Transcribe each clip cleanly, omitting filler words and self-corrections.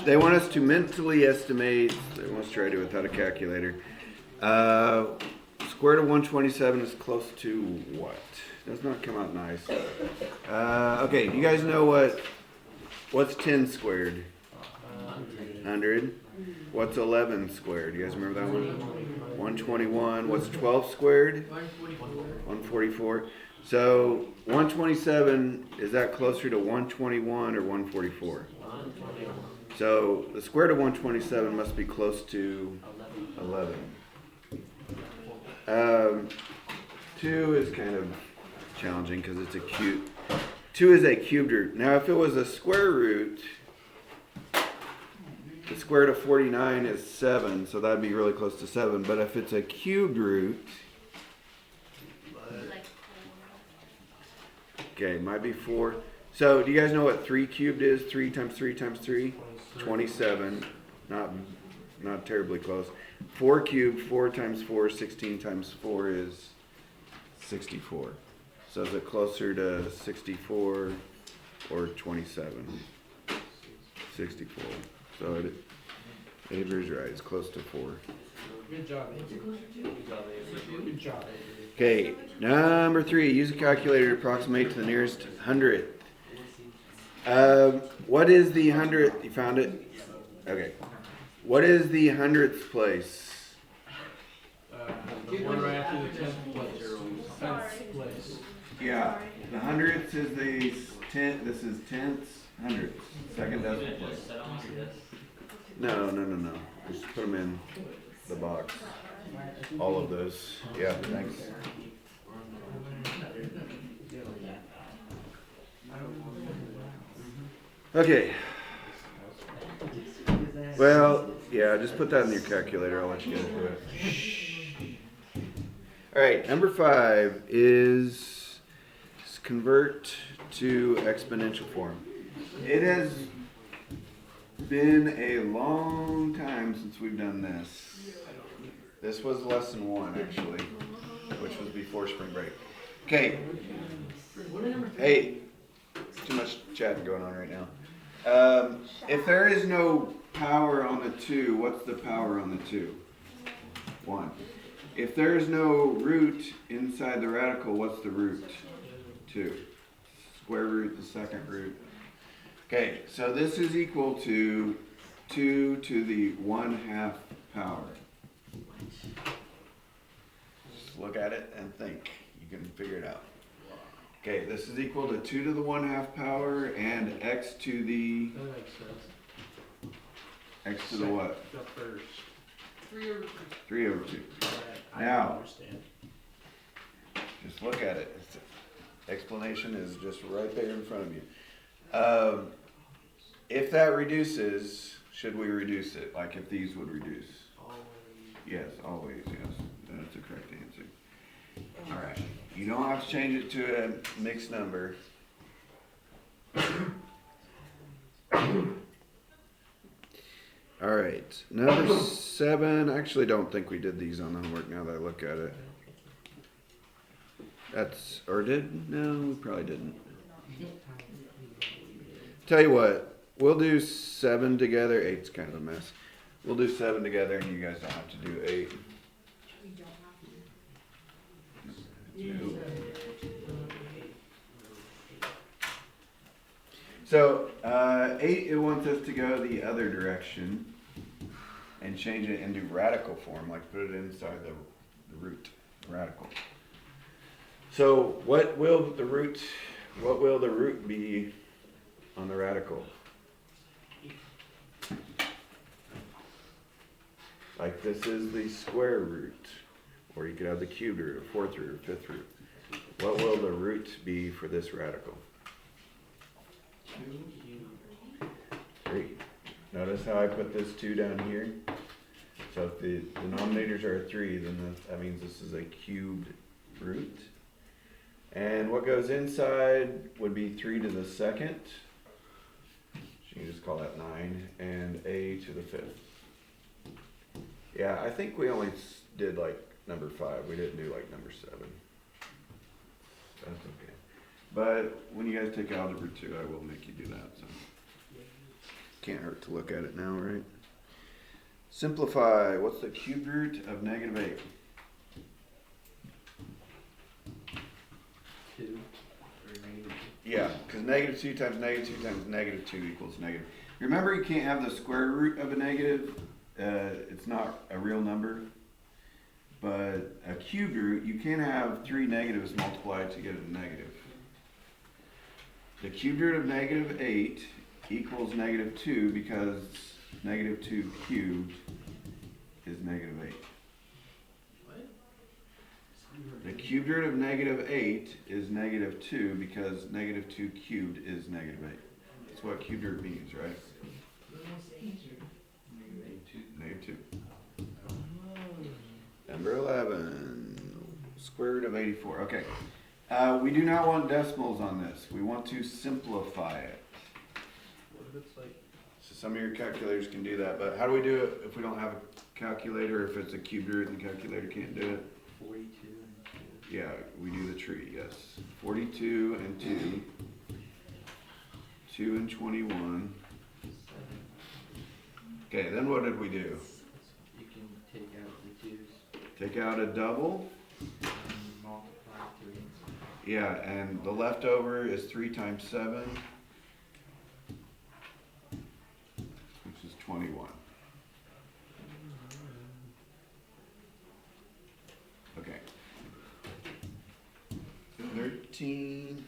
They want us to mentally estimate. They want us to try to do it without a calculator. Square root of 127 is close to what? Does not come out nice. Okay, do you guys know what's 10 squared? 100. What's 11 squared? You guys remember that one? 121. What's 12 squared? 144. So 127, is that closer to 121 or 144? So the square root of 127 must be close to 11. 2 is kind of challenging because it's a cube. 2 is a cubed root. Now if it was a square root, the square root of 49 is 7, so that'd be really close to 7. But if it's a cubed root, okay, it might be 4. So do you guys know what 3 cubed is? 3 times 3 times 3? 27. Not terribly close. 4 cubed, 4 times 4, 16 times 4 is 64. So is it closer to 64 or 27? 64. So Avery's right. It's close to 4. Good job, Good job. Okay, number 3. Use a calculator to approximate to the nearest hundredth. What is the 100th? You found it? Okay. What is the 100th place? The one right after the 10th place. 10th place. Yeah. The 100th is the 10th. This is 10th, 100th. Second decimal place. No. Just put them in the box. All of those. Yeah, thanks. Okay. Well, yeah, just put that in your calculator. I'll let you guys do it. All right, number 5 is convert to exponential form. It has been a long time since we've done this. This was lesson 1, actually, which was before spring break. Okay. Hey, too much chatting going on right now. If there is no power on the 2, what's the power on the 2? 1. If there is no root inside the radical, what's the root? 2. Square root, the second root. Okay, so this is equal to 2 to the 1/2 power. Just look at it and think. You can figure it out. Okay, this is equal to 2 to the 1/2 power and x to the... That makes sense. X to the what? The first. 3 over 2. 3 over 2. I Now, don't understand. just look at it. Explanation is just right there in front of you. If that reduces, should we reduce it? Like if these would reduce? Always. Yes, always, yes. That's the correct answer. All right. You don't have to change it to a mixed number. All right. Number 7. I actually don't think we did these on the homework now that I look at it. Or did? No, we probably didn't. Tell you what, we'll do 7 together. 8's kind of a mess. We'll do 7 together and you guys don't have to do 8. So 8, it wants us to go the other direction and change it into radical form, like put it inside the root, radical. So what will the root be on the radical? Like this is the square root, or you could have the cubed root, or fourth root, or fifth root. What will the root be for this radical? 3. Notice how I put this 2 down here? So if the denominators are 3, then that means this is a cubed root. And what goes inside would be 3 to the second. So you can just call that 9. And a to the 5th. Yeah, I think we only did like number 5. We didn't do like number 7. That's okay. But when you guys take algebra 2, I will make you do that. So. Can't hurt to look at it now, right? Simplify. What's the cube root of negative 8? 2. Yeah, because negative 2 times negative 2 equals negative. Remember, you can't have the square root of a negative. It's not a real number. But a cube root, you can have 3 negatives multiplied to get a negative. The cube root of negative 8 equals negative 2 because negative 2 cubed is negative 8. The cube root of negative 8 is negative 2 because negative 2 cubed is negative 8. That's what cube root means, right? Negative 2. Number 11. Square root of 84. Okay. We do not want decimals on this. We want to simplify it. What if it's like... So some of your calculators can do that, but how do we do it if we don't have a calculator, if it's a cube root and the calculator can't do it? 42 and 2. Yeah, we do the tree, yes. 42 and 2. 2 and 21. 7. Okay, then what did we do? You can take out the 2's Take out a double. and multiply 3. Yeah, and the leftover is 3 times 7, which is 21. Okay. 13,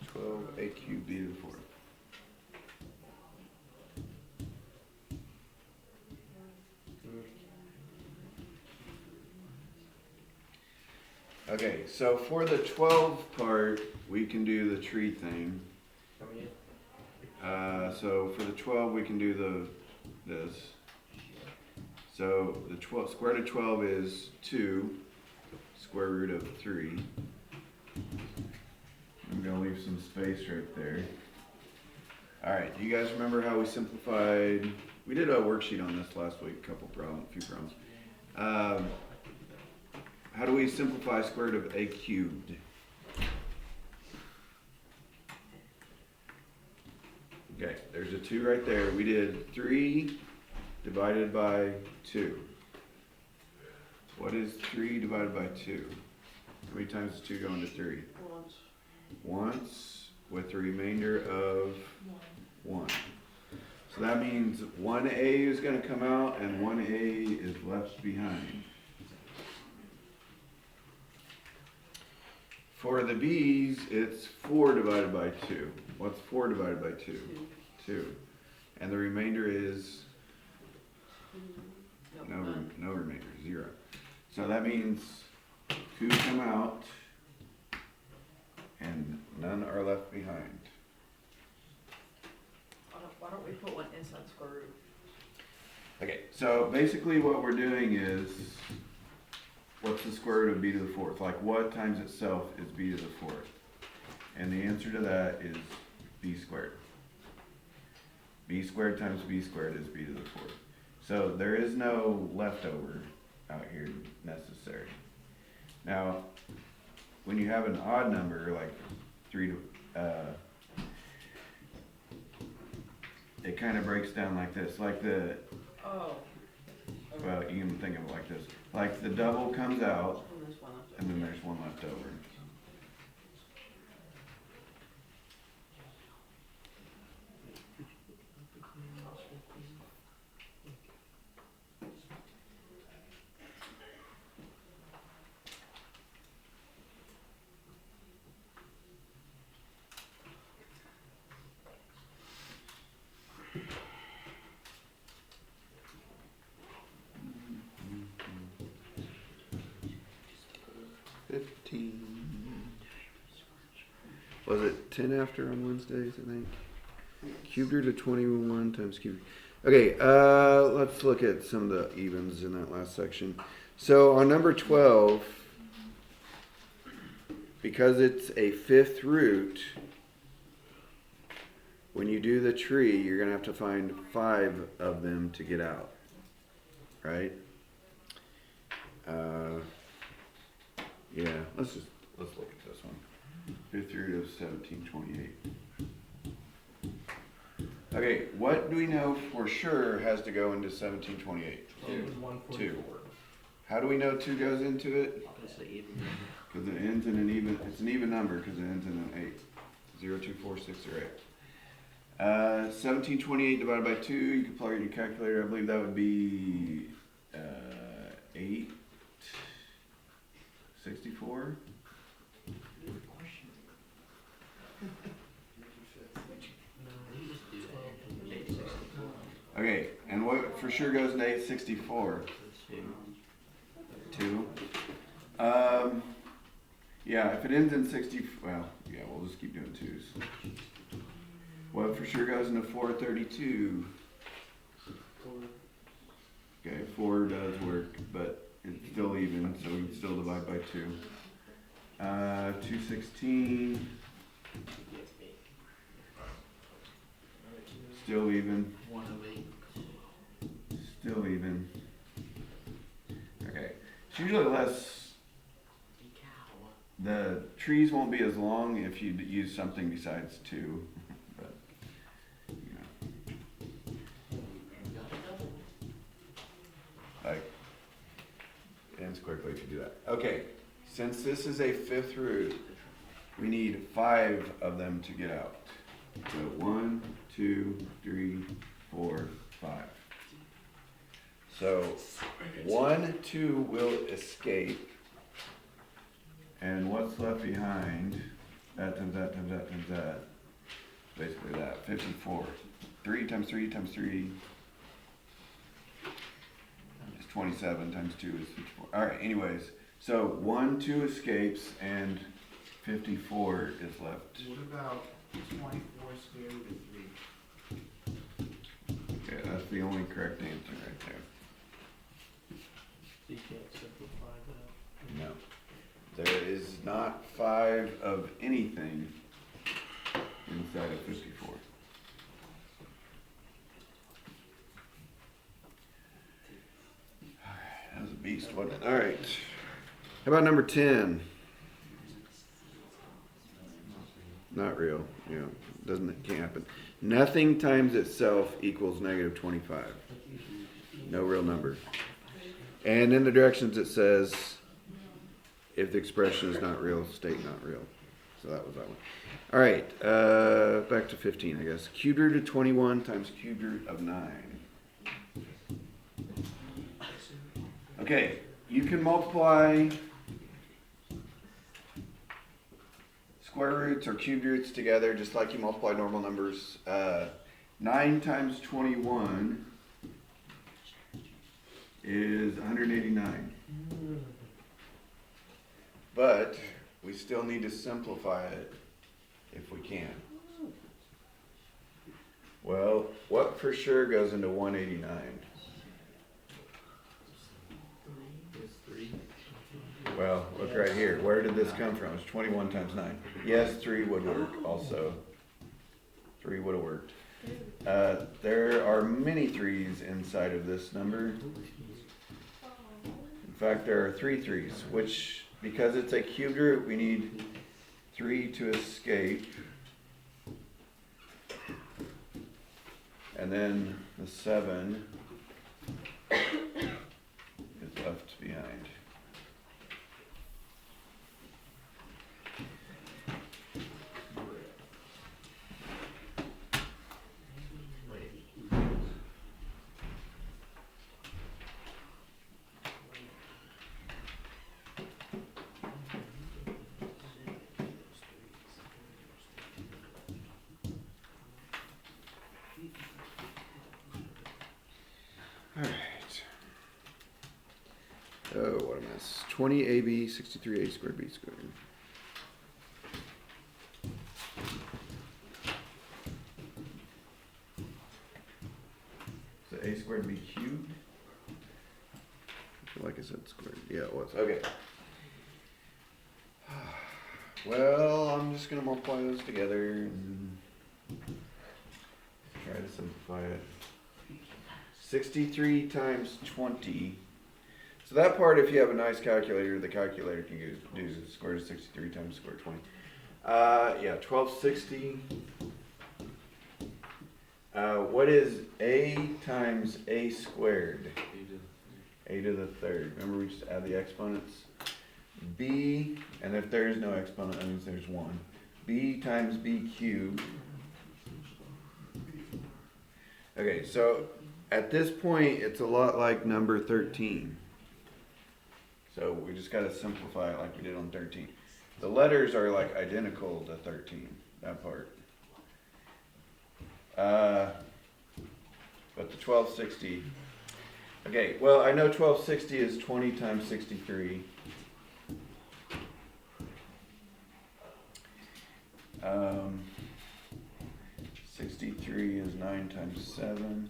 12, a cubed b to the fourth. Okay, so for the 12 part, we can do the tree thing. So for the 12, we can do this. So the 12 square root of 12 is 2, square root of 3. I'm gonna leave some space right there. All right, do you guys remember how we simplified? We did a worksheet on this last week, a few problems. How do we simplify square root of a cubed? Okay, there's a 2 right there. We did 3 divided by 2. What is 3 divided by 2? How many times does 2 go into 3? Once, with the remainder of 1. So that means 1a is going to come out and 1a is left behind. For the b's, it's 4 divided by 2. What's 4 divided by 2? 2. And the remainder is no remainder, 0. So that means 2 come out and none are left behind. Why don't we put one inside square root? Okay, so basically what we're doing is, what's the square root of b to the fourth? Like, what times itself is b to the fourth? And the answer to that is b squared. B squared times b squared is b to the fourth. So there is no leftover out here necessary. Now, when you have an odd number, like 3 to, it kind of breaks down like this. Like the, Oh. well, you can think of it like this. Like the double comes out, And there's one left over. and then there's one left over. Was it 10 after on Wednesdays, I think? Cubed root of 21 times cubed. Okay, let's look at some of the evens in that last section. So on number 12, because it's a fifth root, when you do the tree, you're going to have to find 5 of them to get out, right? Yeah, let's look at this one. Fifth root of 1728. Okay, what do we know for sure has to go into 1728? It was 144. How do we know 2 goes into it? Obviously, even. Because it ends in an even, it's an even number because it ends in an 8. 0, 2, 4, 6, or 8. 1728 divided by 2, you can plug it in your calculator. I believe that would be 864. Okay, and what for sure goes into 864? 2. Yeah, if it ends in 60, well, yeah, we'll just keep doing 2s. What for sure goes into 432? Okay, 4 does work, but it's still even, so we can still divide by 2. 216, still even, 108. still even. Okay, it's usually less. The trees won't be as long if you use something besides 2, but you know, like it ends quickly if you do that. Okay, since this is a 5th root, we need 5 of them to get out. So 1, 2, 3, 4, 5. So 1, 2 will escape. And what's left behind, that times that times that times that, basically that, 54. 3 times 3 times 3 is 27, times 2 is 54. Alright, anyways, so 1, 2 escapes, and 54 is left. What about 24 square root of 3? Okay, that's the only correct answer right there. So you can't simplify that. No. There is not 5 of anything inside of 54. Alright, that was a beast, wasn't it? Alright. How about number 10? Not real. Yeah, can't happen. Nothing times itself equals negative 25. No real number. And in the directions it says, if the expression is not real, state not real. So that was that one. All right, back to 15, I guess. Cubed root of 21 times cubed root of 9. Okay, you can multiply square roots or cubed roots together just like you multiply normal numbers. 9 times 21 is 189. But we still need to simplify it if we can. Well, what for sure goes into 189? Well, look right here. Where did this come from? It's 21 times 9. Yes, 3 would work also. 3 would have worked. There are many 3's inside of this number. In fact, there are 3 3's, which, because it's a cubed root, we need 3 to escape. And then the 7 is left behind. Alright. Oh, what a mess. 20ab, 63a squared b squared. So a squared b cubed? I feel like I said squared. Yeah, it was. Okay. Well, I'm just going to multiply those together and try to simplify it. 63 times 20. So that part, if you have a nice calculator, the calculator can do square root of 63 times square root of 20. Yeah, 1260. What is a times a squared? A to the third. Remember we just add the exponents? B, and if there is no exponent, that means there's one. B times b cubed. Okay, so at this point, it's a lot like number 13. So we just gotta simplify it like we did on 13. The letters are like identical to 13, that part. But the 1260, okay, well, I know 1260 is 20 times 63. 63 is 9 times 7.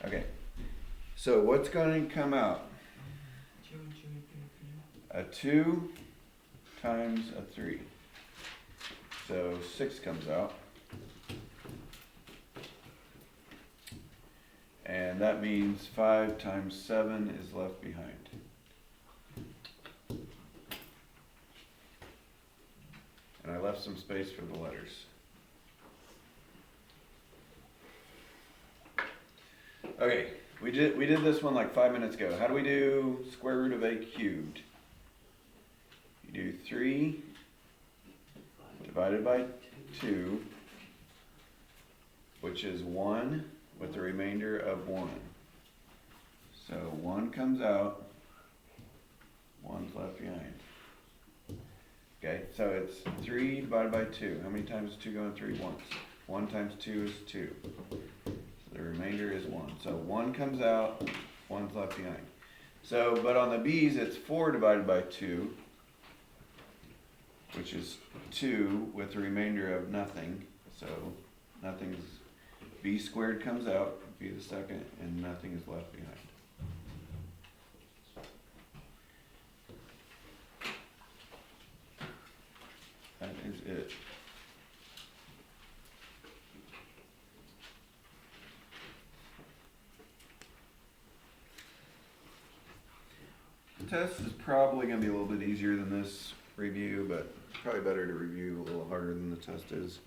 Okay, so what's going to come out? A 2 times a 3. So 6 comes out. And that means 5 times 7 is left behind. And I left some space for the letters. Okay, we did this one like 5 minutes ago. How do we do square root of a cubed? You do 3 divided by 2, which is 1 with the remainder of 1. So 1 comes out, 1's left behind. Okay, so it's 3 divided by 2. How many times does 2 go in 3? Once. 1 times 2 is 2. So the remainder is 1. So 1 comes out, 1's left behind. So, but on the b's, it's 4 divided by 2, which is 2 with the remainder of nothing. So nothing's, b squared comes out, b the second, and nothing is left behind. That is it. The test is probably going to be a little bit easier than this review, but probably better to review a little harder than the test is.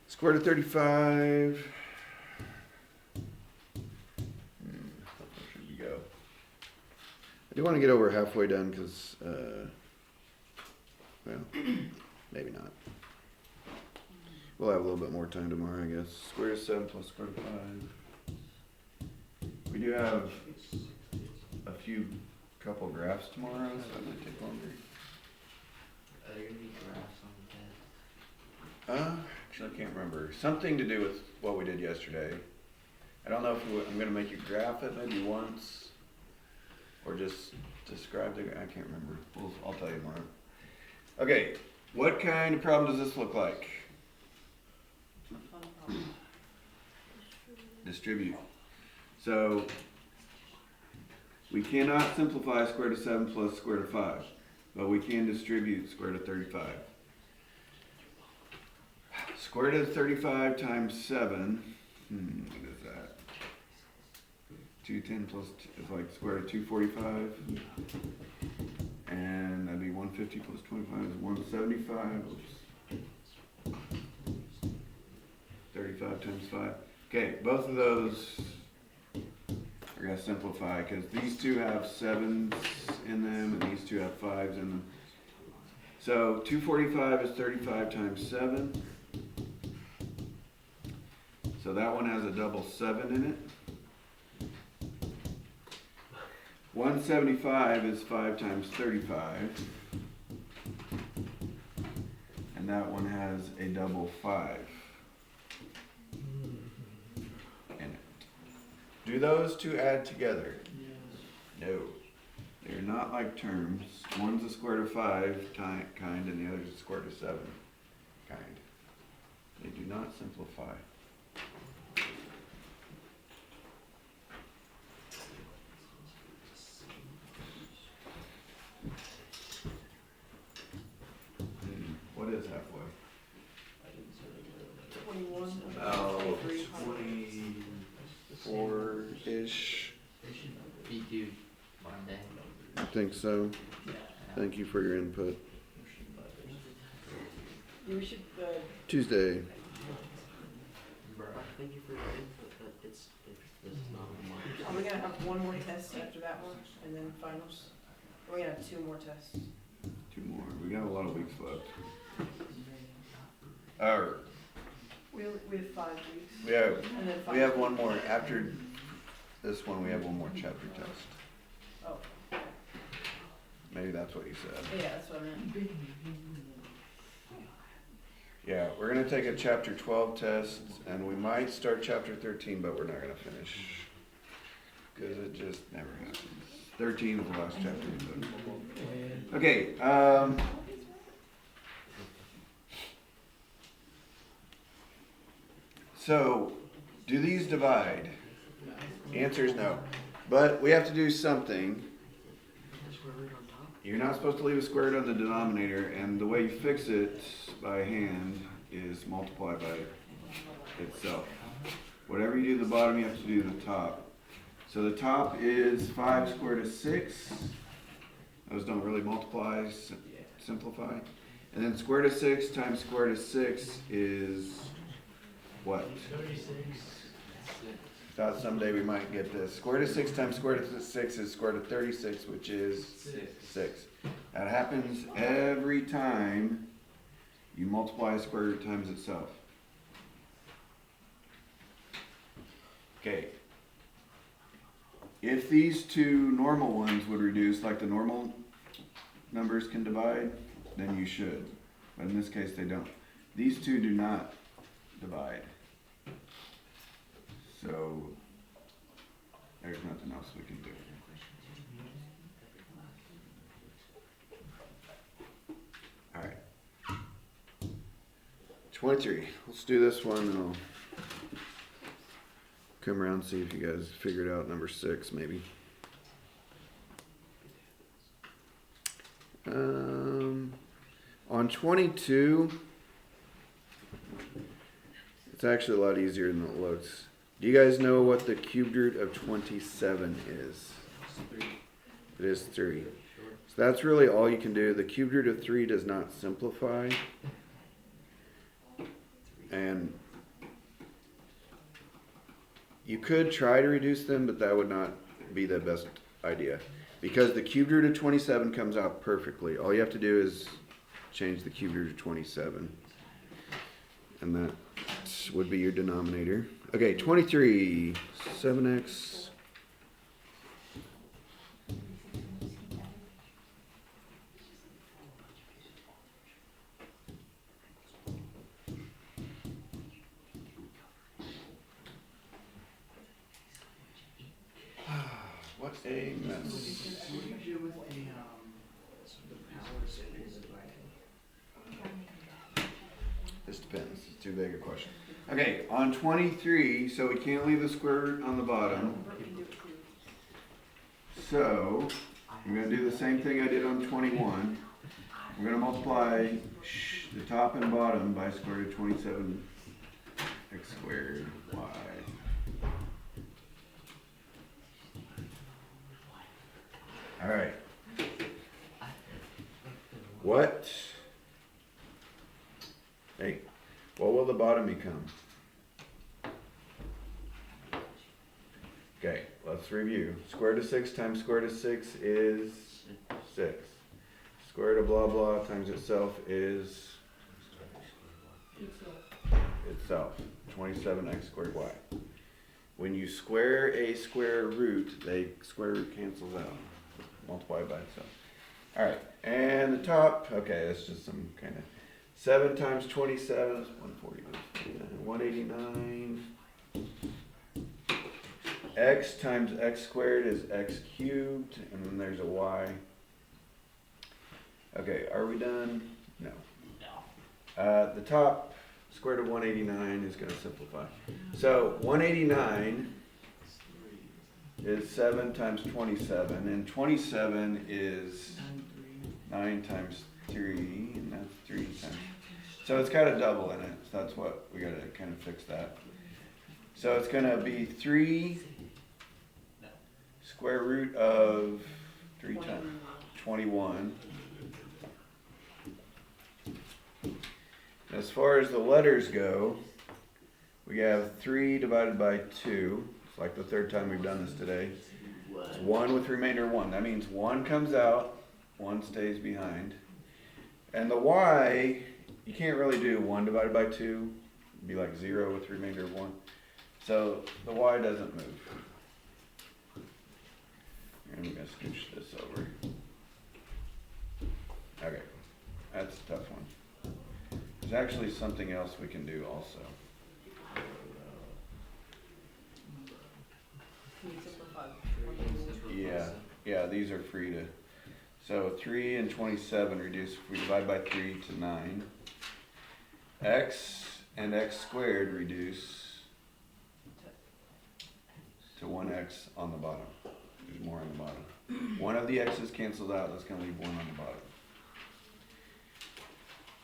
Square root of 35. How far should we go? I do want to get over halfway done because, well, maybe not. We'll have a little bit more time tomorrow, I guess. Square root of 7 plus square root of 5. We do have a couple graphs tomorrow, so that might take longer. Are there gonna be graphs on the test? Actually, I can't remember. Something to do with what we did yesterday. I don't know if I'm going to make you graph it maybe once, or just describe the. I can't remember. I'll tell you tomorrow. Okay, what kind of problem does this look like? Distribute. So we cannot simplify square root of 7 plus square root of 5, but we can distribute square root of 35. Square root of 35 times 7, what is that? 210 plus, it's like square root of 245. And that'd be 150 plus 25 is 175. Oops. 35 times 5. Okay, both of those are going to simplify because these two have 7s in them and these two have 5s in them. So 245 is 35 times 7. So that one has a double 7 in it. 175 is 5 times 35. And that one has a double 5 in it. Do those two add together? No. They're not like terms. One's a square root of 5 kind and the other's a square root of 7 kind. They do not simplify. What is halfway? 21. About 23. 24-ish. They should be due Monday. I think so. Yeah. Thank you for your input. We should, Tuesday. Thank you for your input, but this is not much. are we gonna have one more test after that one, and then finals? We're gonna have 2 more tests. 2 more. We got a lot of weeks left. We have 5 weeks, We have and then finals. we have one more after this one. We have one more chapter test. Oh, Maybe that's what you said. yeah, that's what I meant. Yeah, we're gonna take a chapter 12 test, and we might start chapter 13, but we're not gonna finish because it just never happens. 13 is the last chapter. But. Okay. So, do these divide? Answer is no. But we have to do something. Square root on top? You're not supposed to leave a square root on the denominator, and the way you fix it by hand is multiply by itself. Whatever you do at the bottom, you have to do the top. So the top is 5 squared is 6. Those don't really multiply, simplify. And then square root of 6 times square root of 6 is what? 36. Thought someday we might get this. Square root of 6 times square root of 6 is square root of 36, which is 6. That happens every time you multiply a square root times itself. Okay. If these two normal ones would reduce, like the normal numbers can divide, then you should. But in this case, they don't. These two do not divide. So, there's nothing else we can do. Alright. 23. Let's do this one and I'll come around and see if you guys figured out number 6 maybe. On 22, it's actually a lot easier than it looks. Do you guys know what the cubed root of 27 is? It is 3. So that's really all you can do. The cubed root of 3 does not simplify. And you could try to reduce them, but that would not be the best idea. Because the cubed root of 27 comes out perfectly. All you have to do is change the cubed root of 27. And that would be your denominator. Okay, 23, 7x. What a mess. What do you do with the powers in the dividing? This depends. It's too big a question. Okay, on 23, so we can't leave the square root on the bottom. So, I'm going to do the same thing I did on 21. I'm going to multiply the top and bottom by square root of 27 x squared y. Alright. What? Hey, what will the bottom become? Okay, let's review. Square root of 6 times square root of 6 is 6. Square root of blah blah times itself is itself. 27x squared y. When you square a square root, the square root cancels out. Multiply by itself. Alright, and the top, okay, that's just some kind of 7 times 27 is 140, 189. X times x squared is x cubed, and then there's a y. Okay, are we done? No. The top, square root of 189 is going to simplify. So 189 is 7 times 27, and 27 is 9 times 3, and that's 3 times. So it's got a double in it, so that's what we got to kind of fix that. So it's going to be 3 square root of 3 times 21. as far as the letters go, we have 3 divided by 2. It's like the third time we've done this today. It's 1 with remainder 1. That means 1 comes out, 1 stays behind. And the y, you can't really do 1 divided by 2. It'd be like 0 with remainder 1. So the y doesn't move. And I'm going to scooch this over. Okay, that's a tough one. There's actually something else we can do also. Can you simplify? Yeah, these are free to. So 3 and 27 reduce, if we divide by 3 to 9. X and x squared reduce to 1x on the bottom. There's more on the bottom. One of the x's cancels out, that's going to leave 1 on the bottom.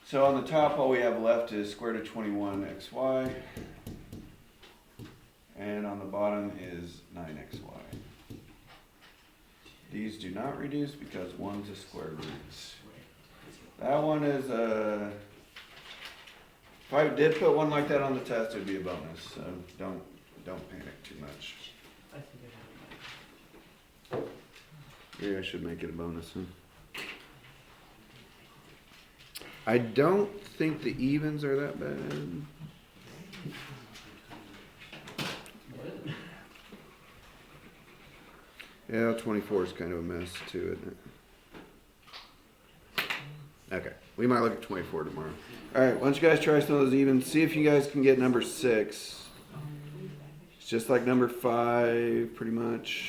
So on the top, all we have left is square root of 21xy. And on the bottom is 9xy. These do not reduce because 1's a square root. That one is a... If I did put one like that on the test, it would be a bonus. So don't panic too much. I think I Yeah, I should make it a bonus, huh? I don't think the evens are that bad. Yeah, 24 is kind of a mess too, isn't it? Okay, we might look at 24 tomorrow. All right, why don't you guys try some of those evens? See if you guys can get number 6. It's just like number 5, pretty much.